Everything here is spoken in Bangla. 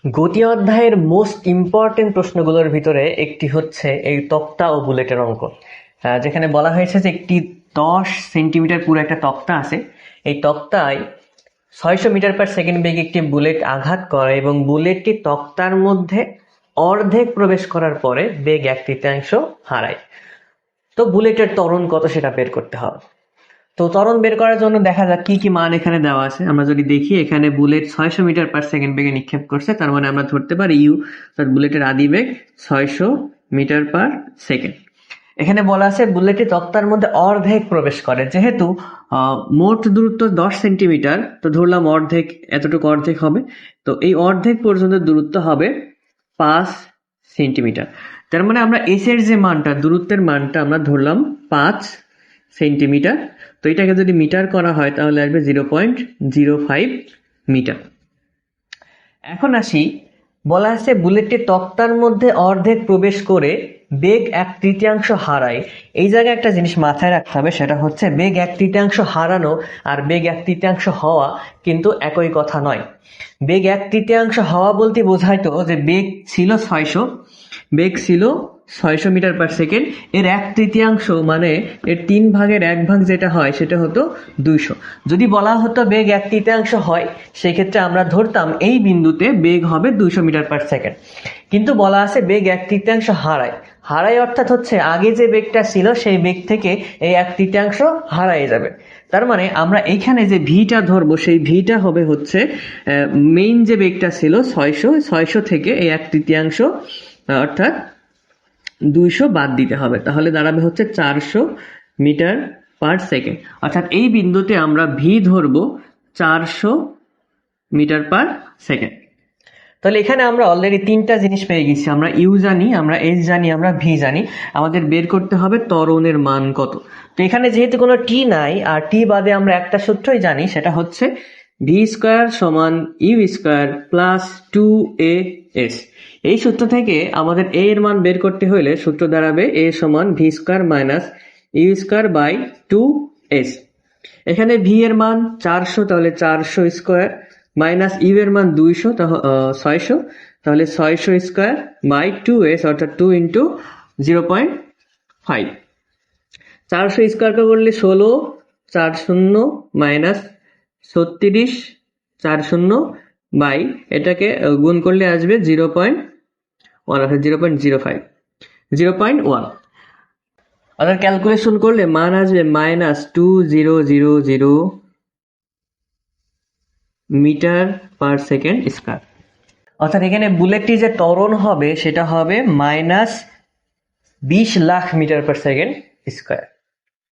গতি অধ্যায়ের মোস্ট ইম্পর্টেন্ট প্রশ্নগুলোর ভিতরে একটি হচ্ছে এই তক্তা ও বুলেটের অঙ্ক, যেখানে বলা হয়েছে যে একটি 10 সেন্টিমিটার পুরো একটা তক্তা আছে। এই তক্তায় 600 মিটার পার সেকেন্ড বেগে একটি বুলেট আঘাত করে এবং বুলেটটি তক্তার মধ্যে অর্ধেক প্রবেশ করার পরে বেগ 1/3 হারায়। তো বুলেটের ত্বরণ কত সেটা বের করতে হবে। তো ত্বরণ বের করার জন্য দেখা যাক কি কি মান এখানে দেওয়া আছে। আমরা যদি দেখি এখানে বুলেট 600 মিটার পার সেকেন্ড বেগে নিক্ষেপ করছে, তার মানে আমরা ধরতে পারি ইউ অর্থাৎ বুলেটের আদি বেগ 600 মিটার পার সেকেন্ড। এখানে বলা আছে বুলেটটি তক্তার মধ্যে অর্ধেক প্রবেশ করে, যেহেতু মোট দূরত্ব 10 সেন্টিমিটার, তো ধরলাম অর্ধেক, এতটুকু অর্ধেক হবে। তো এই অর্ধেক পর্যন্ত দূরত্ব হবে 5 সেন্টিমিটার। তার মানে আমরা এস এর যে মানটা, দূরত্বের মানটা আমরা ধরলাম 5 সেন্টিমিটার। তো এটাকে যদি মিটার করা হয় তাহলে আসবে 0.05 মিটার। এখন আসি, বলা আছে বুলেটটি তক্তার মধ্যে অর্ধেক প্রবেশ করে বেগ 1/3 হারায়। এই জায়গায় একটা জিনিস মাথায় রাখতে হবে, সেটা হচ্ছে বেগ 1/3 হারানো আর বেগ 1/3 হওয়া কিন্তু একই কথা নয়। বেগ 1/3 হওয়া বলতে বোঝাইতো যে বেগ ছিল 600 মিটার পার সেকেন্ড, এর 1/3 মানে এর 3/1 যেটা হয় সেটা হতো 200। যদি বলা হতো বেগ 1/3 হয়, সেক্ষেত্রে আমরা ধরতাম এই বিন্দুতে বেগ হবে 200 মিটার পার সেকেন্ড। কিন্তু বলা আছে বেগ 1/3 হারায় অর্থাৎ হচ্ছে আগে যে বেগটা ছিল সেই বেগ থেকে এই 1/3 হারায় যাবে। তার মানে আমরা এইখানে যে ভিটা ধরবো সেই ভিটা হবে হচ্ছে মেইন যে বেগটা ছিল 600 থেকে এই 1/3 অর্থাৎ 200 বাদ দিতে হবে, তাহলে দাঁড়াবে হচ্ছে 400 মিটার পার সেকেন্ড। অর্থাৎ এই বিন্দুতে আমরা ভি ধরবো 400 মিটার পার সেকেন্ড। তাহলে এখানে আমরা অলরেডি 3টা জিনিস পেয়ে গেছি, আমরা ইউ জানি, আমরা এস জানি, আমরা ভি জানি। আমাদের বের করতে হবে ত্বরণের মান কত। তো এখানে যেহেতু কোনো টি নাই আর টি বাদে আমরা একটা সূত্রই জানি, সেটা হচ্ছে ভি স্কোয়ার সমান ইউ স্কোয়ার প্লাস 2as। এই সূত্র থেকে আমাদের এ এর মান বের করতে হলে সূত্র দাঁড়াবে এ সমান V square minus U square by 2s। এখানে ভি এর মান 400, তাহলে 400 স্কোয়ার মাইনাস ইউ এর মান 200, 600, তাহলে 600 স্কোয়ার বাই 2s অর্থাৎ 2 ইন্টু 0.5। 400 স্কোয়ার করলে 16, 4 শূন্য মাইনাস 36, 4 শূন্য বাই এটাকে গুণ করলে আসবে 0.1 অর্থাৎ 0.05, 0.1। অর্থাৎ ক্যালকুলেশন করলে মান আসবে -2000 মিটার পার সেকেন্ড স্কোয়ার। অর্থাৎ এখানে বুলেটটি যে ত্বরণ হবে সেটা হবে -20 lakh meter per second square.